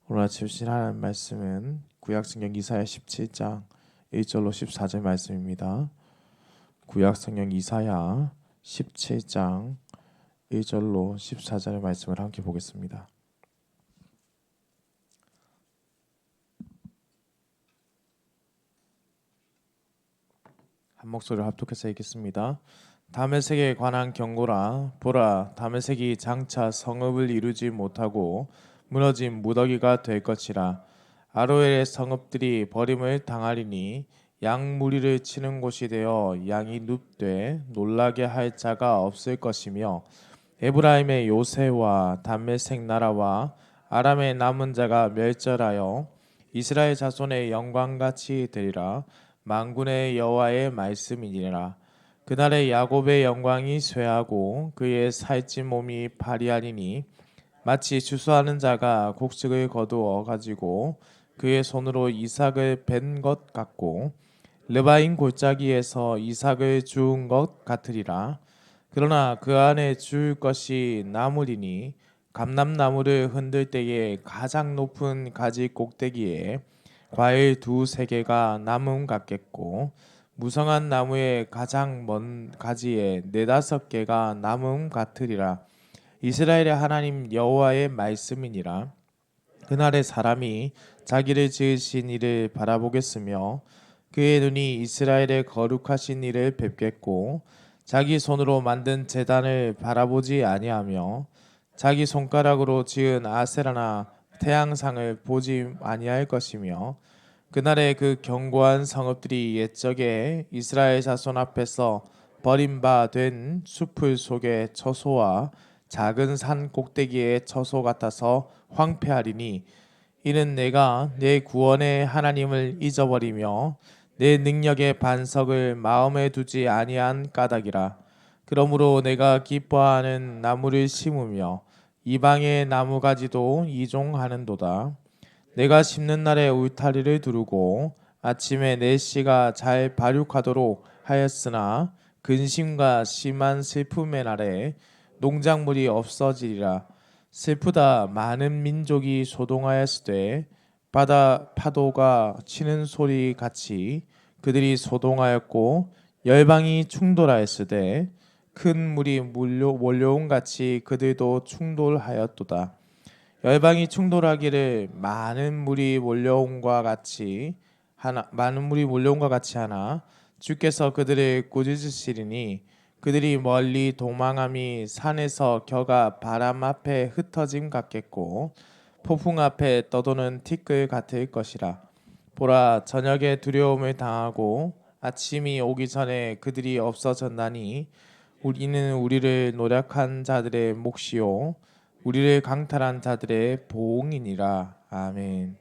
오늘 아침 신하는 말씀은 구약성경 이사야 17장 1절로 14절 말씀입니다. 구약성경 이사야 17장 1절로 14절의 말씀을 함께 보겠습니다. 한 목소리로 합독해서 읽겠습니다. 다메섹에 관한 경고라. 보라, 다메섹이 장차 성읍을 이루지 못하고 무너진 무더기가 될 것이라. 아로엘의 성읍들이 버림을 당하리니 양 무리를 치는 곳이 되어 양이 눕되 놀라게 할 자가 없을 것이며, 에브라임의 요새와 다메섹 나라와 아람의 남은 자가 멸절하여 이스라엘 자손의 영광같이 되리라. 만군의 여호와의 말씀이니라. 그날에 야곱의 영광이 쇠하고 그의 살찐 몸이 파리하리니 마치 주수하는 자가 곡식을 거두어 가지고 그의 손으로 이삭을 벤 것 같고 르바인 골짜기에서 이삭을 주운 것 같으리라. 그러나 그 안에 주울 것이 나무리니 감람나무를 흔들 때에 가장 높은 가지 꼭대기에 과일 두세 개가 남음 같겠고 무성한 나무의 가장 먼 가지에 네다섯 개가 남음 같으리라. 이스라엘의 하나님 여호와의 말씀이니라. 그날에 사람이 자기를 지으신 이를 바라보겠으며 그의 눈이 이스라엘의 거룩하신 이를 뵙겠고 자기 손으로 만든 제단을 바라보지 아니하며 자기 손가락으로 지은 아세라나 태양상을 보지 아니할 것이며, 그날에 그 견고한 성읍들이 옛적에 이스라엘 자손 앞에서 버림바 된 숲을 속의 처소와 작은 산 꼭대기의 처소 같아서 황폐하리니 이는 내가 내 구원의 하나님을 잊어버리며 내 능력의 반석을 마음에 두지 아니한 까닭이라. 그러므로 내가 기뻐하는 나무를 심으며 이방의 나무가지도 이종하는도다. 내가 심는 날에 울타리를 두르고 아침에 내 씨가 잘 발육하도록 하였으나 근심과 심한 슬픔의 날에 농작물이 없어지리라. 슬프다. 많은 민족이 소동하였으되 바다 파도가 치는 소리 같이 그들이 소동하였고 열방이 충돌하였으되 큰 물이 몰려온 같이 그들도 충돌하였도다. 열방이 충돌하기를 많은 물이 몰려온과 같이 하나 주께서 그들을 꾸짖으시리니 그들이 멀리 도망함이 산에서 겨가 바람 앞에 흩어짐 같겠고 폭풍 앞에 떠도는 티끌 같을 것이라. 보라, 저녁에 두려움을 당하고 아침이 오기 전에 그들이 없어졌나니 우리는 우리를 노력한 자들의 몫이요 우리를 강탈한 자들의 보응이니라. 아멘.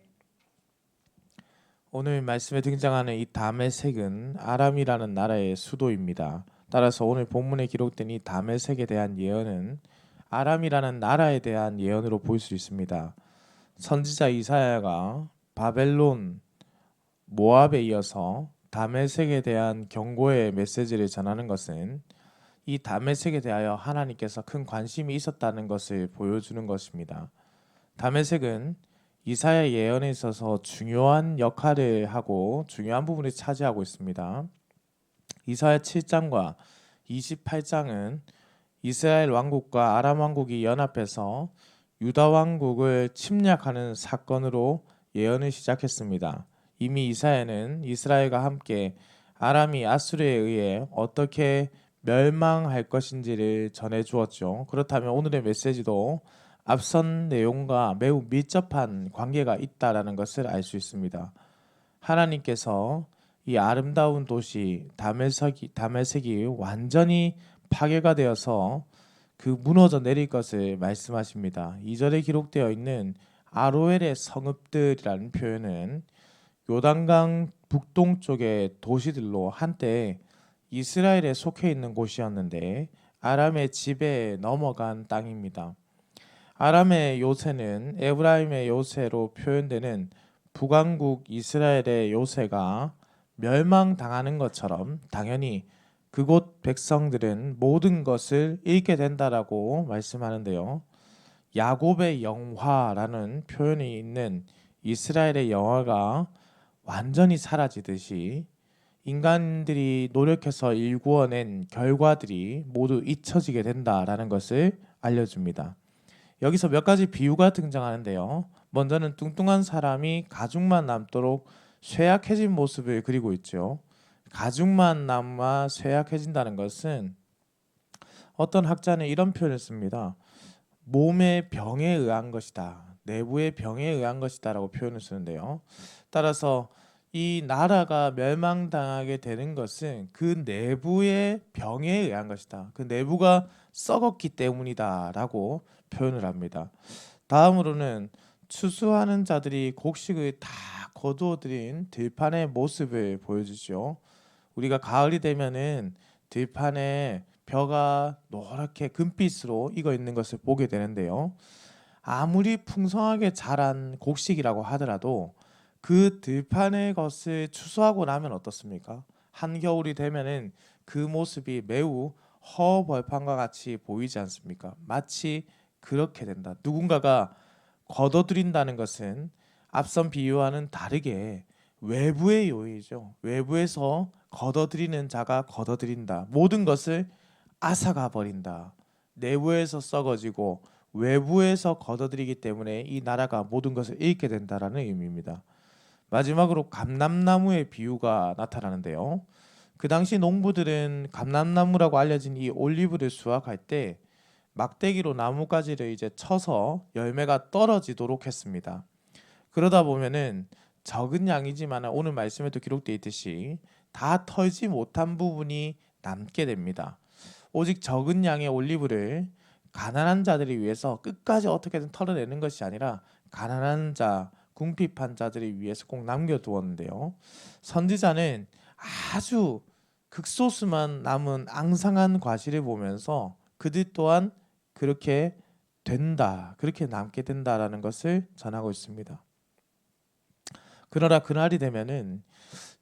오늘 말씀에 등장하는 이 다메섹은 아람이라는 나라의 수도입니다. 따라서 오늘 본문에 기록된 이 다메섹에 대한 예언은 아람이라는 나라에 대한 예언으로 볼 수 있습니다. 선지자 이사야가 바벨론, 모압에 이어서 다메섹에 대한 경고의 메시지를 전하는 것은 이 다메섹에 대하여 하나님께서 큰 관심이 있었다는 것을 보여주는 것입니다. 다메섹은 이사야 예언에 있어서 중요한 역할을 하고 중요한 부분을 차지하고 있습니다. 이사야 7장과 28장은 이스라엘 왕국과 아람 왕국이 연합해서 유다 왕국을 침략하는 사건으로 예언을 시작했습니다. 이미 이사야는 이스라엘과 함께 아람이 아수르에 의해 어떻게 멸망할 것인지를 전해 주었죠. 그렇다면 오늘의 메시지도 앞선 내용과 매우 밀접한 관계가 있다라는 것을 알 수 있습니다. 하나님께서 이 아름다운 도시 다메섹이 완전히 파괴가 되어서 그 무너져 내릴 것을 말씀하십니다. 2절에 기록되어 있는 아로엘의 성읍들이라는 표현은 요단강 북동쪽의 도시들로 한때 이스라엘에 속해 있는 곳이었는데 아람의 지배에 넘어간 땅입니다. 아람의 요새는 에브라임의 요새로 표현되는 북왕국 이스라엘의 요새가 멸망당하는 것처럼 당연히 그곳 백성들은 모든 것을 잃게 된다라고 말씀하는데요. 야곱의 영화라는 표현이 있는 이스라엘의 영화가 완전히 사라지듯이 인간들이 노력해서 일구어낸 결과들이 모두 잊혀지게 된다라는 것을 알려줍니다. 여기서 몇 가지 비유가 등장하는데요. 먼저는 뚱뚱한 사람이 가죽만 남도록 쇠약해진 모습을 그리고 있죠. 가죽만 남아 쇠약해진다는 것은 어떤 학자는 이런 표현을 씁니다. 몸의 병에 의한 것이다. 내부의 병에 의한 것이다라고 표현을 쓰는데요. 따라서 이 나라가 멸망당하게 되는 것은 그 내부의 병에 의한 것이다. 그 내부가 썩었기 때문이다라고 표현을 합니다. 다음으로는 추수하는 자들이 곡식을 다 거두어들인 들판의 모습을 보여주죠. 우리가 가을이 되면은 들판에 벼가 노랗게 금빛으로 익어 있는 것을 보게 되는데요. 아무리 풍성하게 자란 곡식이라고 하더라도 그 들판의 것을 추수하고 나면 어떻습니까? 한겨울이 되면은 그 모습이 매우 허벌판과 같이 보이지 않습니까? 마치 그렇게 된다. 누군가가 걷어들인다는 것은 앞선 비유와는 다르게 외부의 요인이죠. 외부에서 걷어들이는 자가 걷어들인다. 모든 것을 앗아가 버린다. 내부에서 썩어지고 외부에서 걷어들이기 때문에 이 나라가 모든 것을 잃게 된다라는 의미입니다. 마지막으로 감람나무의 비유가 나타나는데요. 그 당시 농부들은 감람나무라고 알려진 이 올리브를 수확할 때 막대기로 나뭇가지를 이제 쳐서 열매가 떨어지도록 했습니다. 그러다 보면은 적은 양이지만 오늘 말씀에도 기록되어 있듯이 다 털지 못한 부분이 남게 됩니다. 오직 적은 양의 올리브를 가난한 자들이 위해서 끝까지 어떻게든 털어내는 것이 아니라 가난한 자, 궁핍한 자들이 위해서 꼭 남겨두었는데요. 선지자는 아주 극소수만 남은 앙상한 과실을 보면서 그들 또한 그렇게 된다, 그렇게 남게 된다라는 것을 전하고 있습니다. 그러나 그날이 되면은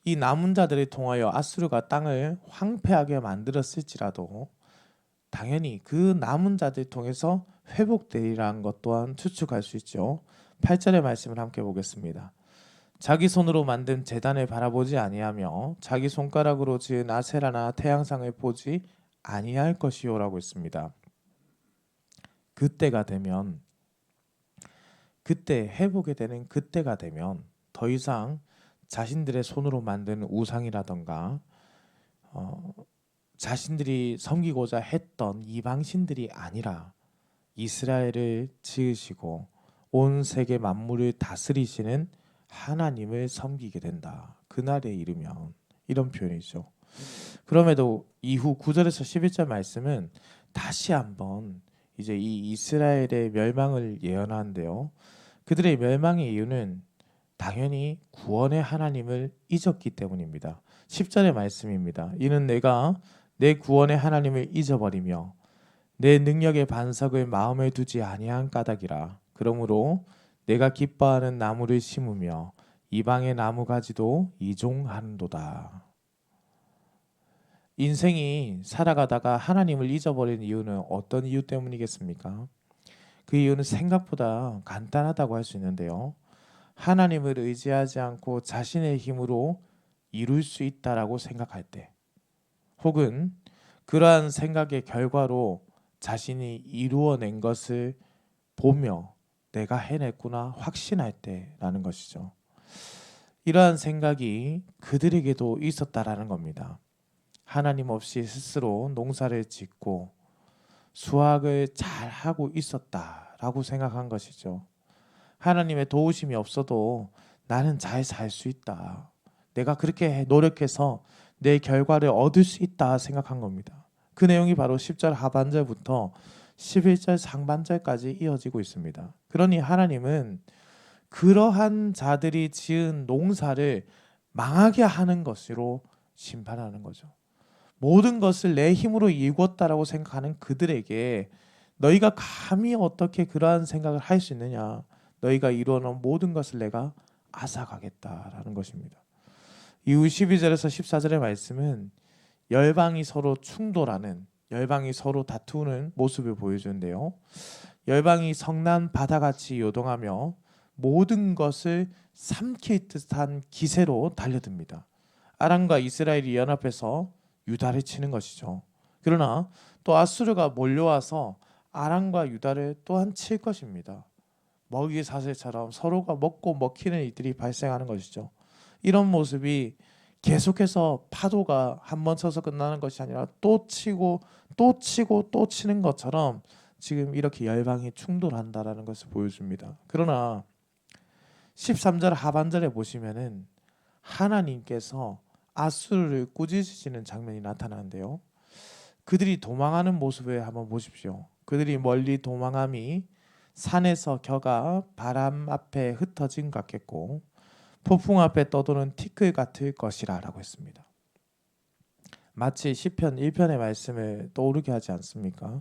이 남은 자들을 통하여 아수르가 땅을 황폐하게 만들었을지라도 당연히 그 남은 자들 통해서 회복되리라는 것 또한 추측할 수 있죠. 8절의 말씀을 함께 보겠습니다. 자기 손으로 만든 제단을 바라보지 아니하며 자기 손가락으로 지은 아세라나 태양상을 보지 아니할 것이요라고 했습니다. 그때가 되면, 그때 회복이 되는 그때가 되면 더 이상 자신들의 손으로 만든 우상이라던가 자신들이 섬기고자 했던 이방신들이 아니라 이스라엘을 지으시고 온 세계 만물을 다스리시는 하나님을 섬기게 된다. 그날에 이르면, 이런 표현이죠. 그럼에도 이후 9절에서 11절 말씀은 다시 한번 이제 이 이스라엘의 멸망을 예언하는데요. 그들의 멸망의 이유는 당연히 구원의 하나님을 잊었기 때문입니다. 10절의 말씀입니다. 이는 내가 내 구원의 하나님을 잊어버리며 내 능력의 반석을 마음에 두지 아니한 까닭이라. 그러므로 내가 기뻐하는 나무를 심으며 이방의 나무 가지도 이종하는도다. 인생이 살아가다가 하나님을 잊어버린 이유는 어떤 이유 때문이겠습니까? 그 이유는 생각보다 간단하다고 할 수 있는데요. 하나님을 의지하지 않고 자신의 힘으로 이룰 수 있다라고 생각할 때, 혹은 그러한 생각의 결과로 자신이 이루어낸 것을 보며 내가 해냈구나 확신할 때라는 것이죠. 이러한 생각이 그들에게도 있었다라는 겁니다. 하나님 없이 스스로 농사를 짓고 수확을 잘 하고 있었다라고 생각한 것이죠. 하나님의 도우심이 없어도 나는 잘 살 수 있다. 내가 그렇게 노력해서 내 결과를 얻을 수 있다 생각한 겁니다. 그 내용이 바로 10절 하반절부터 11절 상반절까지 이어지고 있습니다. 그러니 하나님은 그러한 자들이 지은 농사를 망하게 하는 것으로 심판하는 거죠. 모든 것을 내 힘으로 이루었다라고 생각하는 그들에게 너희가 감히 어떻게 그러한 생각을 할 수 있느냐. 너희가 이루어놓은 모든 것을 내가 앗아가겠다라는 것입니다. 이후 12절에서 14절의 말씀은 열방이 서로 충돌하는, 열방이 서로 다투는 모습을 보여주는데요. 열방이 성난 바다같이 요동하며 모든 것을 삼킬 듯한 기세로 달려듭니다. 아람과 이스라엘이 연합해서 유다를 치는 것이죠. 그러나 또 아수르가 몰려와서 아람과 유다를 또한 칠 것입니다. 먹이 사슬처럼 서로가 먹고 먹히는 일들이 발생하는 것이죠. 이런 모습이 계속해서 파도가 한 번 쳐서 끝나는 것이 아니라 또 치고 또 치고 또 치는 것처럼 지금 이렇게 열방이 충돌한다라는 것을 보여줍니다. 그러나 13절 하반절에 보시면은 하나님께서 아수르를 꾸짖으시는 장면이 나타나는데요. 그들이 도망하는 모습을 한번 보십시오. 그들이 멀리 도망함이 산에서 겨가 바람 앞에 흩어진 것 같겠고 폭풍 앞에 떠도는 티끌 같을 것이라 라고 했습니다. 마치 시편 1편의 말씀을 떠오르게 하지 않습니까?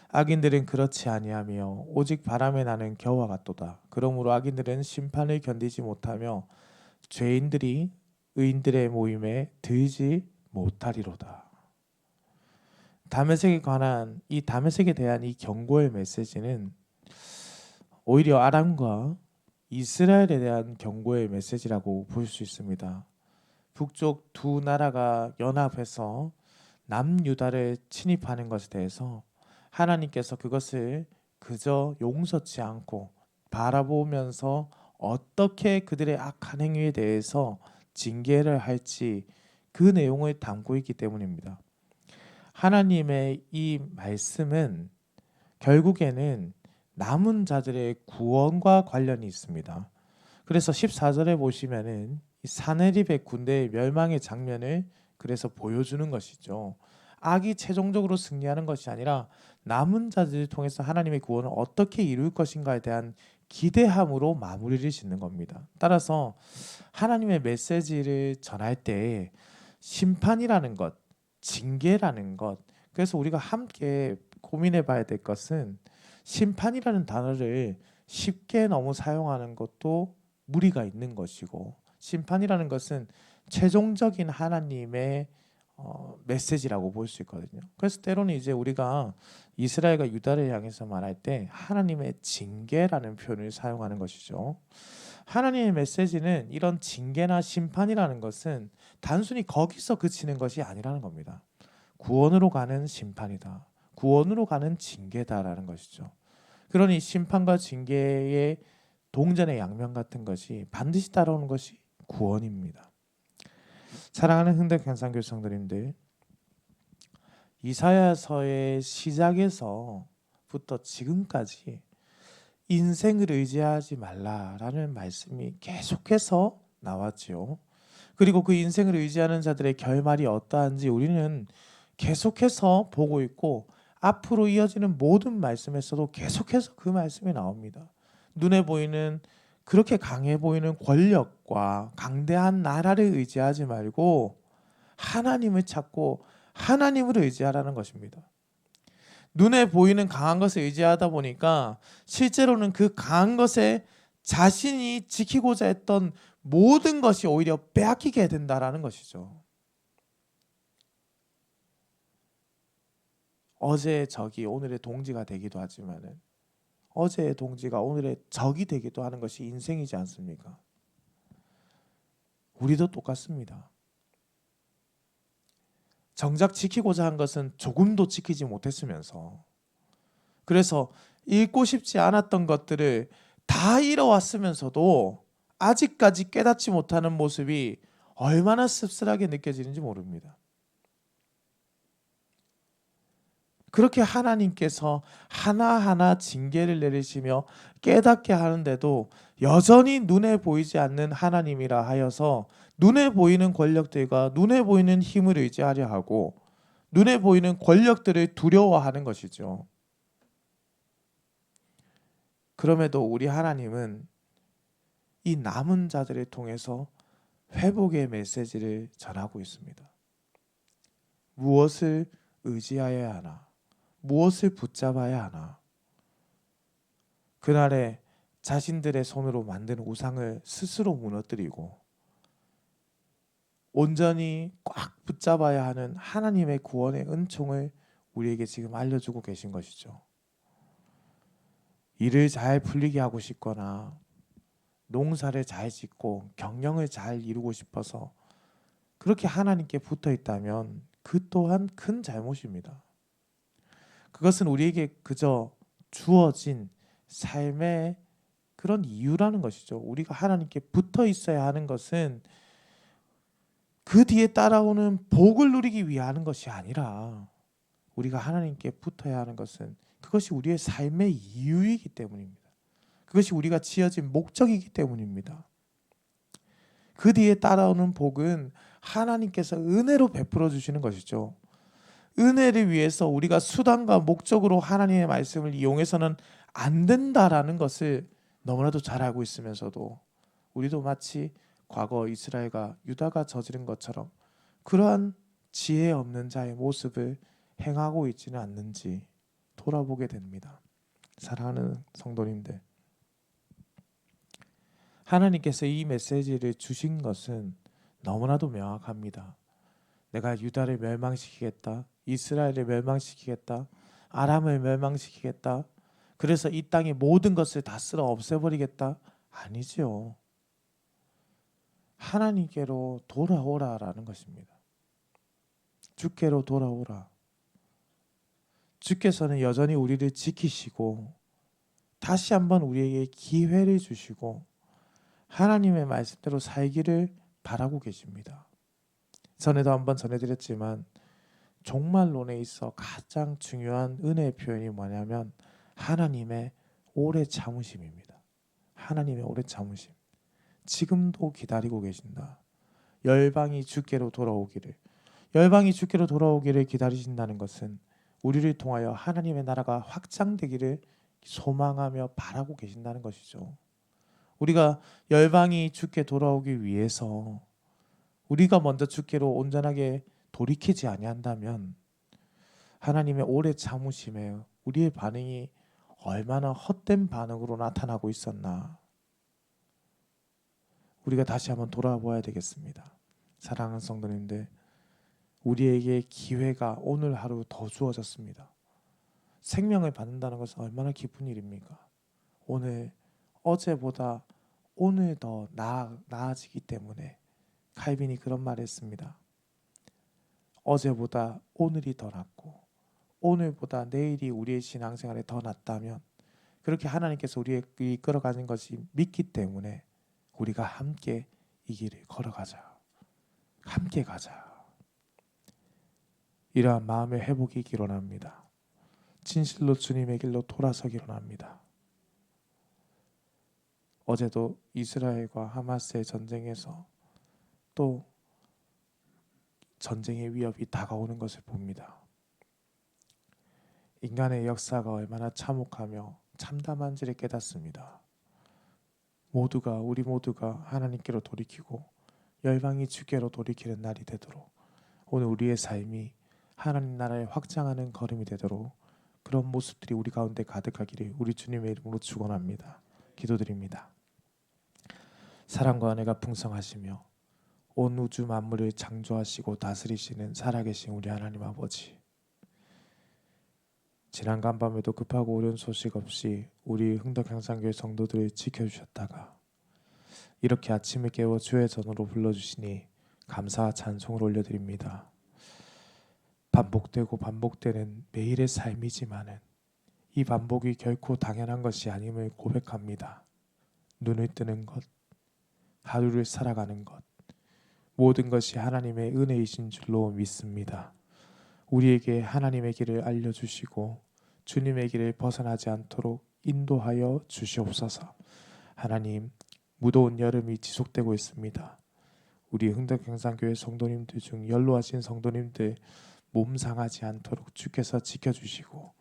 악인들은 그렇지 아니하며 오직 바람에 나는 겨와 같도다. 그러므로 악인들은 심판을 견디지 못하며 죄인들이 의인들의 모임에 들지 못하리로다. 다메섹에 관한 이 다메섹에 대한 이 경고의 메시지는 오히려 아람과 이스라엘에 대한 경고의 메시지라고 볼 수 있습니다. 북쪽 두 나라가 연합해서 남유다를 침입하는 것에 대해서 하나님께서 그것을 그저 용서치 않고 바라보면서 어떻게 그들의 악한 행위에 대해서 징계를 할지 그 내용을 담고 있기 때문입니다. 하나님의 이 말씀은 결국에는 남은 자들의 구원과 관련이 있습니다. 그래서 14절에 보시면은 사네립의 군대의 멸망의 장면을 그래서 보여주는 것이죠. 악이 최종적으로 승리하는 것이 아니라 남은 자들을 통해서 하나님의 구원을 어떻게 이룰 것인가에 대한 기대함으로 마무리를 짓는 겁니다. 따라서 하나님의 메시지를 전할 때 심판이라는 것, 징계라는 것, 그래서 우리가 함께 고민해 봐야 될 것은 심판이라는 단어를 쉽게 너무 사용하는 것도 무리가 있는 것이고 심판이라는 것은 최종적인 하나님의 메시지라고 볼 수 있거든요. 그래서 때로는 이제 우리가 이스라엘과 유다를 향해서 말할 때 하나님의 징계라는 표현을 사용하는 것이죠. 하나님의 메시지는 이런 징계나 심판이라는 것은 단순히 거기서 그치는 것이 아니라는 겁니다. 구원으로 가는 심판이다. 구원으로 가는 징계다라는 것이죠. 그러니 심판과 징계의 동전의 양면 같은 것이 반드시 따라오는 것이 구원입니다. 사랑하는 흥덕 현상교회 성도님들, 이사야서의 시작에서부터 지금까지 인생을 의지하지 말라라는 말씀이 계속해서 나왔지요. 그리고 그 인생을 의지하는 자들의 결말이 어떠한지 우리는 계속해서 보고 있고 앞으로 이어지는 모든 말씀에서도 계속해서 그 말씀이 나옵니다. 눈에 보이는 그렇게 강해 보이는 권력과 강대한 나라를 의지하지 말고 하나님을 찾고 하나님을 의지하라는 것입니다. 눈에 보이는 강한 것을 의지하다 보니까 실제로는 그 강한 것에 자신이 지키고자 했던 모든 것이 오히려 빼앗기게 된다라는 것이죠. 어제의 적이 오늘의 동지가 되기도 하지만은 어제의 동지가 오늘의 적이 되기도 하는 것이 인생이지 않습니까? 우리도 똑같습니다. 정작 지키고자 한 것은 조금도 지키지 못했으면서 그래서 잃고 싶지 않았던 것들을 다 잃어왔으면서도 아직까지 깨닫지 못하는 모습이 얼마나 씁쓸하게 느껴지는지 모릅니다. 그렇게 하나님께서 하나하나 징계를 내리시며 깨닫게 하는데도 여전히 눈에 보이지 않는 하나님이라 하여서 눈에 보이는 권력들과 눈에 보이는 힘을 의지하려 하고 눈에 보이는 권력들을 두려워하는 것이죠. 그럼에도 우리 하나님은 이 남은 자들을 통해서 회복의 메시지를 전하고 있습니다. 무엇을 의지하여야 하나? 무엇을 붙잡아야 하나? 그날에 자신들의 손으로 만든 우상을 스스로 무너뜨리고 온전히 꽉 붙잡아야 하는 하나님의 구원의 은총을 우리에게 지금 알려주고 계신 것이죠. 일을 잘 풀리게 하고 싶거나 농사를 잘 짓고 경영을 잘 이루고 싶어서 그렇게 하나님께 붙어 있다면 그 또한 큰 잘못입니다. 그것은 우리에게 그저 주어진 삶의 그런 이유라는 것이죠. 우리가 하나님께 붙어 있어야 하는 것은 그 뒤에 따라오는 복을 누리기 위해 하는 것이 아니라 우리가 하나님께 붙어야 하는 것은 그것이 우리의 삶의 이유이기 때문입니다. 그것이 우리가 지어진 목적이기 때문입니다. 그 뒤에 따라오는 복은 하나님께서 은혜로 베풀어 주시는 것이죠. 은혜를 위해서 우리가 수단과 목적으로 하나님의 말씀을 이용해서는 안 된다라는 것을 너무나도 잘 알고 있으면서도 우리도 마치 과거 이스라엘과 유다가 저지른 것처럼 그러한 지혜 없는 자의 모습을 행하고 있지는 않는지 돌아보게 됩니다. 사랑하는 성도님들, 하나님께서 이 메시지를 주신 것은 너무나도 명확합니다. 내가 유다를 멸망시키겠다, 이스라엘을 멸망시키겠다, 아람을 멸망시키겠다, 그래서 이 땅의 모든 것을 다 쓸어 없애버리겠다. 아니죠. 하나님께로 돌아오라라는 것입니다. 주께로 돌아오라. 주께서는 여전히 우리를 지키시고 다시 한번 우리에게 기회를 주시고 하나님의 말씀대로 살기를 바라고 계십니다. 전에도 한번 전해드렸지만 종말론에 있어 가장 중요한 은혜의 표현이 뭐냐면 하나님의 오래 참으심입니다. 하나님의 오래 참으심. 지금도 기다리고 계신다. 열방이 주께로 돌아오기를, 열방이 주께로 돌아오기를 기다리신다는 것은 우리를 통하여 하나님의 나라가 확장되기를 소망하며 바라고 계신다는 것이죠. 우리가 열방이 주께 돌아오기 위해서 우리가 먼저 주께로 온전하게 돌이키지 아니한다면 하나님의 오래 참으심에 우리의 반응이 얼마나 헛된 반응으로 나타나고 있었나, 우리가 다시 한번 돌아보아야 되겠습니다. 사랑하는 성도님들, 우리에게 기회가 오늘 하루 더 주어졌습니다. 생명을 받는다는 것은 얼마나 기쁜 일입니까? 오늘 어제보다 오늘 더 나아지기 때문에 칼빈이 그런 말을 했습니다. 어제보다 오늘이 더 낫고 오늘보다 내일이 우리의 신앙생활에 더 낫다면 그렇게 하나님께서 우리에게 이끌어가는 것이 믿기 때문에 우리가 함께 이 길을 걸어가자. 함께 가자. 이러한 마음의 회복이 기원합니다. 진실로 주님의 길로 돌아서기로 합니다. 어제도 이스라엘과 하마스의 전쟁에서 또 전쟁의 위협이 다가오는 것을 봅니다. 인간의 역사가 얼마나 참혹하며 참담한지를 깨닫습니다. 우리 모두가 하나님께로 돌이키고 열방이 주께로 돌이키는 날이 되도록 오늘 우리의 삶이 하나님 나라에 확장하는 걸음이 되도록 그런 모습들이 우리 가운데 가득하기를 우리 주님의 이름으로 축원합니다. 기도드립니다. 사랑과 은혜가 풍성하시며 온 우주 만물을 창조하시고 다스리시는 살아계신 우리 하나님 아버지, 지난 간밤에도 급하고 어려운 소식 없이 우리 흥덕향상교회 성도들을 지켜주셨다가 이렇게 아침에 깨워 주의 전으로 불러주시니 감사와 찬송을 올려드립니다. 반복되고 반복되는 매일의 삶이지만은 이 반복이 결코 당연한 것이 아님을 고백합니다. 눈을 뜨는 것, 하루를 살아가는 것, 모든 것이 하나님의 은혜이신 줄로 믿습니다. 우리에게 하나님의 길을 알려주시고 주님의 길을 벗어나지 않도록 인도하여 주시옵소서. 하나님, 무더운 여름이 지속되고 있습니다. 우리 흥덕향상교회 성도님들 중 연로하신 성도님들 몸 상하지 않도록 주께서 지켜주시고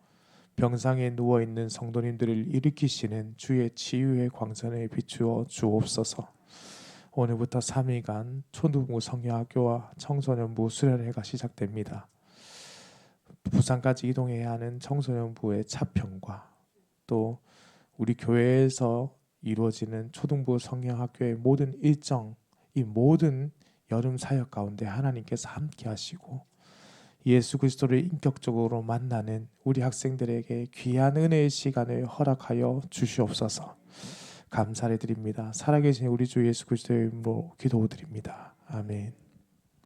병상에 누워있는 성도님들을 일으키시는 주의 치유의 광선에 비추어 주옵소서. 오늘부터 3일간 초등부 성녀학교와 청소년부 수련회가 시작됩니다. 부산까지 이동해야 하는 청소년부의 차평과 또 우리 교회에서 이루어지는 초등부 성령학교의 모든 일정, 이 모든 여름 사역 가운데 하나님께서 함께 하시고 예수 그리스도를 인격적으로 만나는 우리 학생들에게 귀한 은혜의 시간을 허락하여 주시옵소서. 감사를 드립니다. 살아계신 우리 주 예수 그리스도의 이름으로 기도드립니다. 아멘.